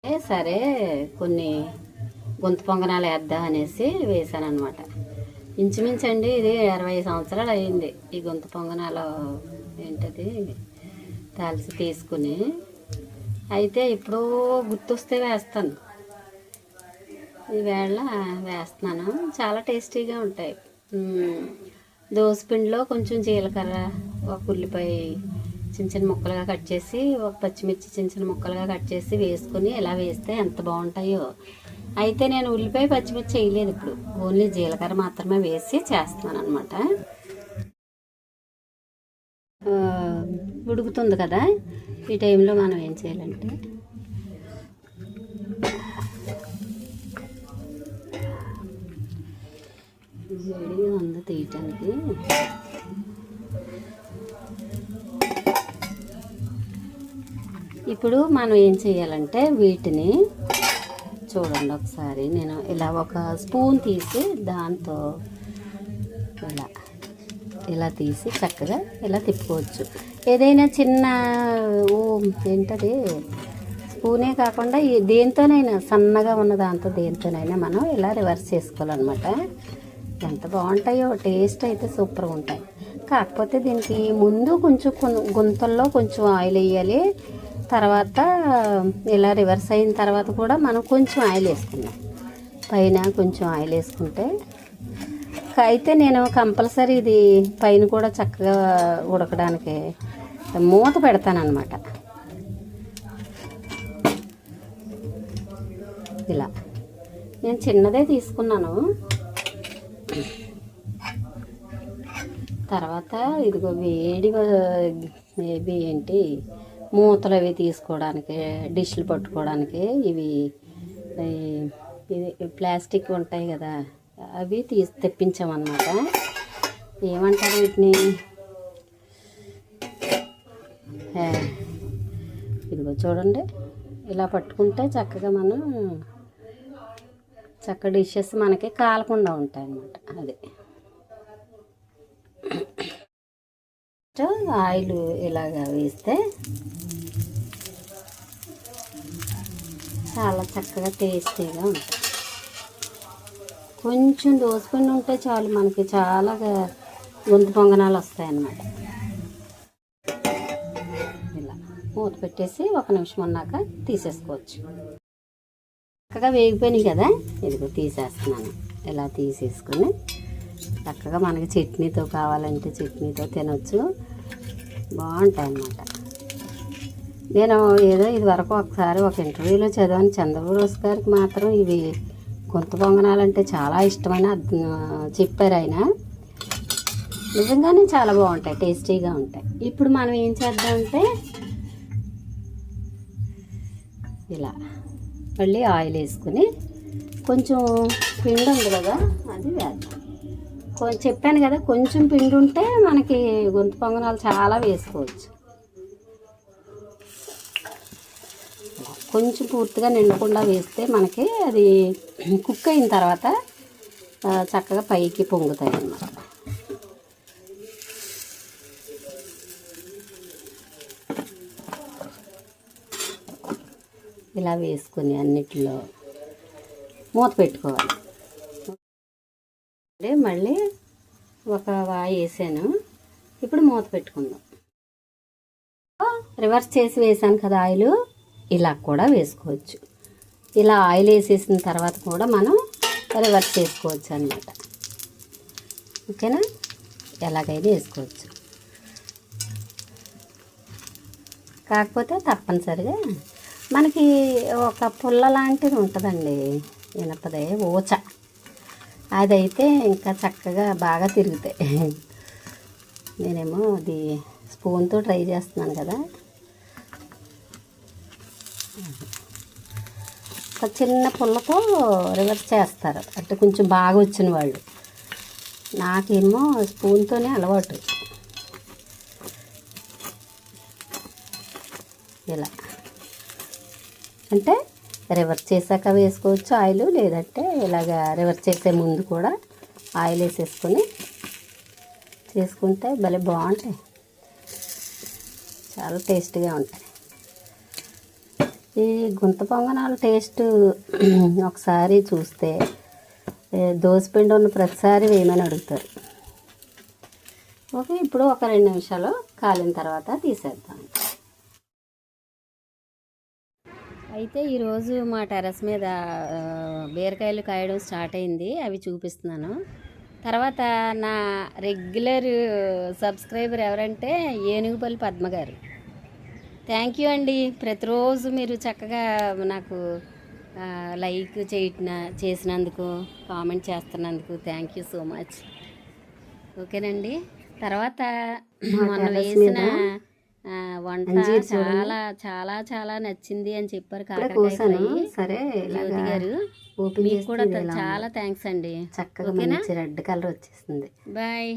సరే కొన్ని గొంతు పొంగనాలు వేద్దాం అనేసి వేసాను అనమాట. ఇంచుమించండి ఇది 20 సంవత్సరాలు అయింది ఈ గొంతు పొంగనాలు ఏంటది తాల్చి తీసుకుని. అయితే ఇప్పుడు గుర్తొస్తే వేస్తాను, ఈవేళ వేస్తున్నాను. చాలా టేస్టీగా ఉంటాయి. దోసపిండిలో కొంచెం జీలకర్ర, ఒక ఉల్లిపాయ చిన్న చిన్న ముక్కలుగా కట్ చేసి, ఒక పచ్చిమిర్చి చిన్న చిన్న ముక్కలుగా కట్ చేసి వేసుకొని ఇలా వేస్తే ఎంత బాగుంటాయో. అయితే నేను ఉల్లిపాయ పచ్చిమిర్చి వేయలేదు, ఇప్పుడు ఓన్లీ జీలకర్ర మాత్రమే వేసి చేస్తున్నాను అనమాట. ఉడుకుతుంది కదా, ఈ టైంలో మనం ఏం చేయాలంటే వేడిగా ఉంది తీయటానికి. ఇప్పుడు మనం ఏం చేయాలంటే వీటిని చూడండి ఒకసారి, నేను ఇలా ఒక స్పూన్ తీసి దాంతో ఇలా తీసి చక్కగా ఇలా తిప్పుకోవచ్చు. ఏదైనా చిన్న ఏంటది స్పూనే కాకుండా దేంతోనైనా సన్నగా ఉన్న దాంతో దేంతోనైనా మనం ఇలా రివర్స్ చేసుకోవాలన్నమాట. ఎంత బాగుంటాయో, టేస్ట్ అయితే సూపర్గా ఉంటాయి. కాకపోతే దీనికి ముందు కొంచెం గుంతల్లో కొంచెం ఆయిల్ వేయాలి, తర్వాత ఇలా రివర్స్ అయిన తర్వాత కూడా మనం కొంచెం ఆయిల్ వేసుకుందాం, పైన కొంచెం ఆయిల్ వేసుకుంటే. అయితే నేను కంపల్సరీ ఇది పైన కూడా చక్కగా ఉడకడానికి మూత పెడతానమాట. ఇలా నేను చిన్నదే తీసుకున్నాను. తర్వాత ఇదిగో వేడిగా మేబీ ఏంటి మూతలు అవి తీసుకోవడానికి, డిష్లు పట్టుకోవడానికి ఇవి ప్లాస్టిక్ ఉంటాయి కదా, అవి తెప్పించామన్నమాట. ఏమంటారు వీటిని, ఇదిగో చూడండి, ఇలా పట్టుకుంటే చక్కగా మనం చక్క డిషెస్ మనకి కాలకుండా ఉంటాయి అన్నమాట. అది ఆయిల్ ఇలాగా వేస్తే చాలా చక్కగా టేస్టీగా ఉంటుంది. కొంచెం దోసపిండి ఉంటే చాలు, మనకి చాలా గొంతు పొంగనాలు వస్తాయన్నమాట. ఇలా మూత పెట్టేసి 1 నిమిషం ఉన్నాక తీసేసుకోవచ్చు. చక్కగా వేగిపోయినాయి కదా, ఇదిగో తీసేస్తున్నాను. ఇలా తీసేసుకొని చక్కగా మనకి చట్నీతో కావాలంటే చట్నీతో తినొచ్చు, బాగుంటాయి అన్నమాట. నేను ఏదో ఇది వరకు ఒకసారి ఒక ఇంటర్వ్యూలో చదివాను, చంద్రబోస్ గారికి మాత్రం ఇవి గొంతు పొంగనాలంటే చాలా ఇష్టమని చెప్పారు ఆయన. నిజంగానే చాలా బాగుంటాయి, టేస్టీగా ఉంటాయి. ఇప్పుడు మనం ఏం చేద్దామంటే ఇలా మళ్ళీ ఆయిల్ వేసుకుని కొంచెం పిండి ఉంది కదా అది వేద్దాం. చెప్పాను కదా, కొంచెం పిండి ఉంటే మనకి గొంతు పొంగనాలు చాలా వేసుకోవచ్చు. కొంచెం పూర్తిగా నిండకుండా వేస్తే మనకి అది కుక్ అయిన తర్వాత చక్కగా పైకి పొంగుతాయి అన్నమాట. ఇలా వేసుకొని అన్నిటిలో మూత పెట్టుకోవాలి. మళ్ళీ ఒక వాయి వేసాను, ఇప్పుడు మూత పెట్టుకుందాం. రివర్స్ చేసి వేసాను కదా ఆయిల్, ఇలా కూడా వేసుకోవచ్చు. ఇలా ఆయిల్ వేసేసిన తర్వాత కూడా మనం రివర్స్ చేసుకోవచ్చు అన్నమాట. ఓకేనా, ఎలాగైనా వేసుకోవచ్చు. కాకపోతే తప్పనిసరిగా మనకి ఒక పుల్ల లాంటిది ఉంటుందండి, ఇనపదే ఊచ, అదైతే ఇంకా చక్కగా బాగా తిరుగుతాయి. నేనేమో అది స్పూన్తో ట్రై చేస్తున్నాను కదా. ఒక చిన్న పుల్లతో రివర్స్ చేస్తారు అంటే కొంచెం బాగా వచ్చిన వాళ్ళు. నాకేమో స్పూన్తోనే అలవాటు. ఇలా అంటే రివర్స్ చేశాక వేసుకోవచ్చు ఆయిల్, లేదంటే ఇలాగ రివర్స్ చేసే ముందు కూడా ఆయిల్ వేసేసుకొని చేసుకుంటే భలే బాగుంటాయి, చాలా టేస్టీగా ఉంటాయి. ఈ గుంత పొంగనాల టేస్ట్ ఒకసారి చూస్తే దోసపిండి ఉన్న ప్రతిసారి వేయమని అడుగుతారు. ఓకే, ఇప్పుడు ఒక 2 నిమిషాలు కాలిన తర్వాత తీసేద్దాం. అయితే ఈరోజు మా టెర్రస్ మీద బీరకాయలు కాయడం స్టార్ట్ అయింది, అవి చూపిస్తున్నాను. తర్వాత నా రెగ్యులర్ సబ్స్క్రైబర్ ఎవరంటే ఏనుగుపల్లి పద్మ గారు. థ్యాంక్ యూ అండి. ప్రతిరోజు మీరు చక్కగా నాకు లైక్ చేసినందుకు, కామెంట్ చేస్తున్నందుకు థ్యాంక్ యూ సో మచ్. ఓకేనండి. తర్వాత మొన్న వేసిన వంట చాలా చాలా చాలా నచ్చింది అని చెప్పారు కాకరకాయ ఫ్రై. సరే జ్యోతి గారు, మీకు కూడా చాలా థ్యాంక్స్ అండి. చక్కగా మంచి రెడ్ కలర్ వచ్చేసింది. బాయ్.